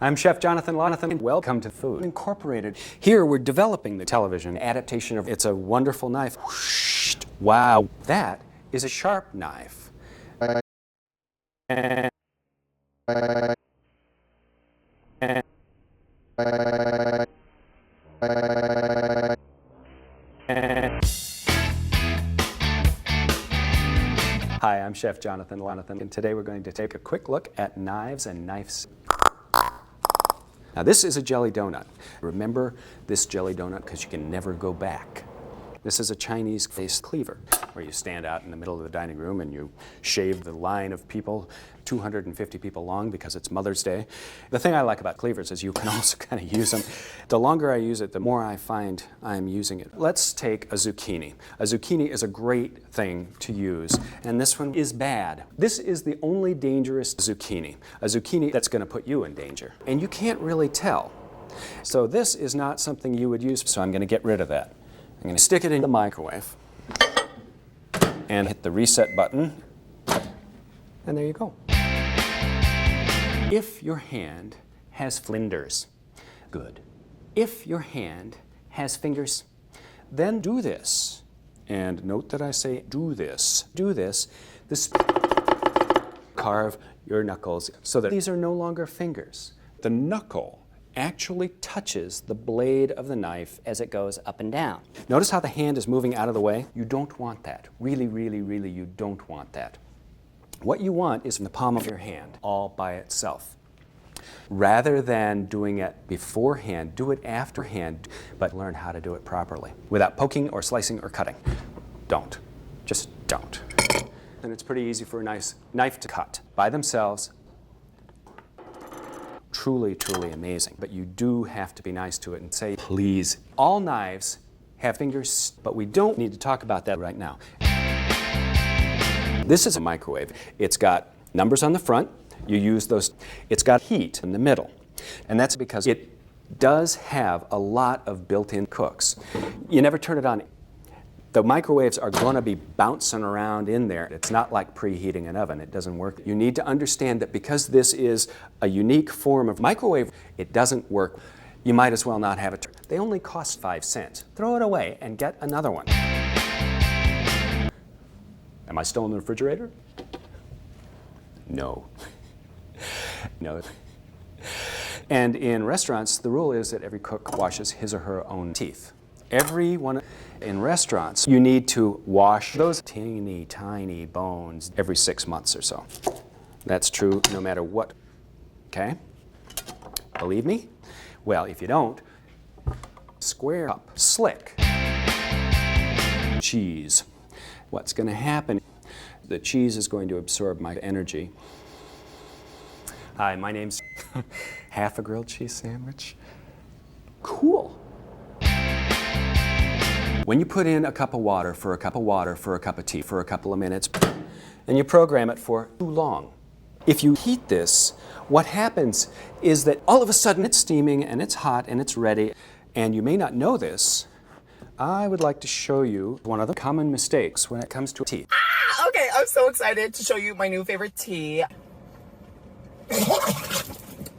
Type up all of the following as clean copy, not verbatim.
I'm Chef Jonathan Lonathan, and welcome to Food Incorporated. Here we're developing the television adaptation of It's a Wonderful Knife. Whoosh. Wow, that is a sharp knife. Hi, I'm Chef Jonathan Lonathan, and today we're going to take a quick look at knives and knifes. Now this is a jelly donut. Remember this jelly donut because you can never go back. This is a Chinese face cleaver, where you stand out in the middle of the dining room and you shave the line of people, 250 people long because it's Mother's Day. The thing I like about cleavers is you can also kind of use them. The longer I use it, the more I find I'm using it. Let's take a zucchini. A zucchini is a great thing to use, and this one is bad. This is the only dangerous zucchini, a zucchini that's going to put you in danger. And you can't really tell. So this is not something you would use, so I'm going to get rid of that. I'm going to stick it in the microwave and hit the reset button, and there you go. If your hand has flinders, good. If your hand has fingers, then do this. And note that I say do this. Do this. Carve your knuckles so that these are no longer fingers. The knuckle actually touches the blade of the knife as it goes up and down. Notice how the hand is moving out of the way? You don't want that. Really, really, really, you don't want that. What you want is in the palm of your hand, all by itself. Rather than doing it beforehand, do it afterhand, but learn how to do it properly without poking or slicing or cutting. Don't. Just don't. And it's pretty easy for a nice knife to cut by themselves. Truly, truly amazing. But you do have to be nice to it and say, please. All knives have fingers, but we don't need to talk about that right now. This is a microwave. It's got numbers on the front. You use those. It's got heat in the middle. And that's because it does have a lot of built-in cooks. You never turn it on. The microwaves are going to be bouncing around in there. It's not like preheating an oven. It doesn't work. You need to understand that because this is a unique form of microwave, it doesn't work. You might as well not have it. They only cost 5 cents. Throw it away and get another one. Am I still in the refrigerator? No. No. And in restaurants, the rule is that every cook washes his or her own teeth. Everyone in restaurants, you need to wash those teeny tiny bones every 6 months or so. That's true no matter what. Okay? Believe me? Well, if you don't, square up, slick. Cheese. What's going to happen? The cheese is going to absorb my energy. Hi, my name's half a grilled cheese sandwich. Cool. When you put in a cup of water for a cup of water for a cup of tea for a couple of minutes, and you program it for too long, if you heat this, what happens is that all of a sudden it's steaming and it's hot and it's ready, and you may not know this. I would like to show you one of the common mistakes when it comes to tea. Okay, I'm so excited to show you my new favorite tea.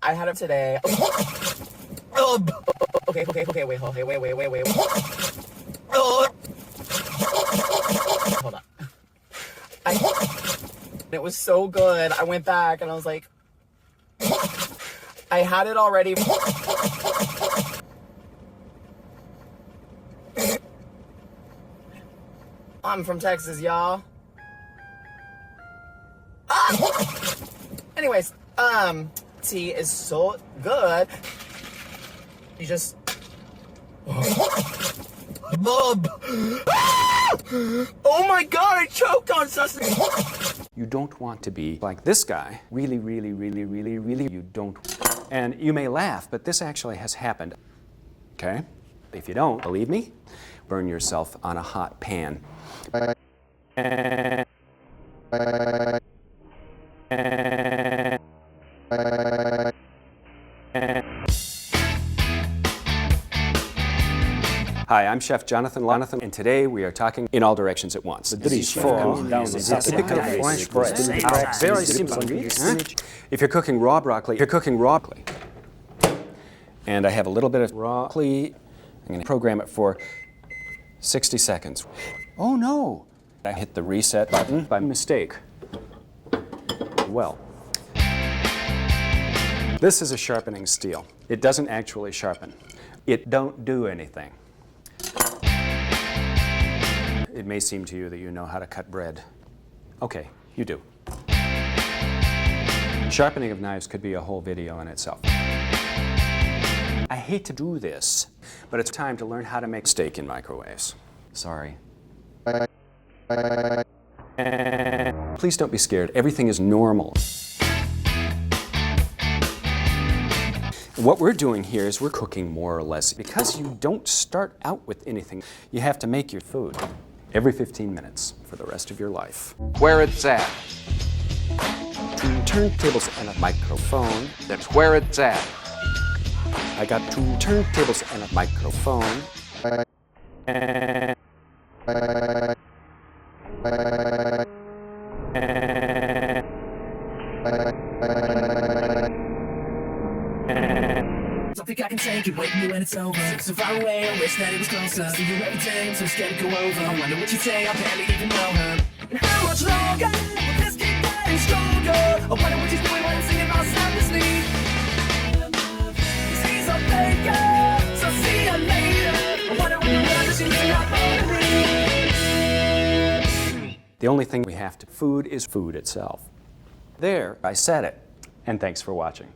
I had it today. Okay, wait. Hold on. It was so good. I went back and I was like, I had it already. I'm from Texas, y'all. Anyways, tea is so good. You just... Oh my God, I choked on something. You don't want to be like this guy. Really, really, really, really, really, you don't. And you may laugh, but this actually has happened. Okay? If you don't believe me, burn yourself on a hot pan. Hi, I'm Chef Jonathan Lonathan, and today we are talking in all directions at once. Very simple ingredients. If you're cooking raw broccoli, And I have a little bit of broccoli. I'm going to program it for 60 seconds. Oh no! I hit the reset button by mistake. Well, this is a sharpening steel. It doesn't actually sharpen. It don't do anything. It may seem to you that you know how to cut bread. Okay, you do. Sharpening of knives could be a whole video in itself. I hate to do this, but it's time to learn how to make steak in microwaves. Sorry. Please don't be scared. Everything is normal. What we're doing here is we're cooking more or less. Because you don't start out with anything, you have to make your food every 15 minutes for the rest of your life. Where it's at. 2 turntables and a microphone. That's where it's at. I got 2 turntables and a microphone. Don't think I can take it, waiting when it's over. So far away, I wish that it was closer. See you every day, so scared to go over. I wonder what you say, I barely even know her. And how much longer will this keep getting stronger? I wonder what she's doing when I'm singing my sound asleep. She's a faker, so see you later. I wonder when the world is using up on me. The only thing we have to food is food itself. There, I said it. And thanks for watching.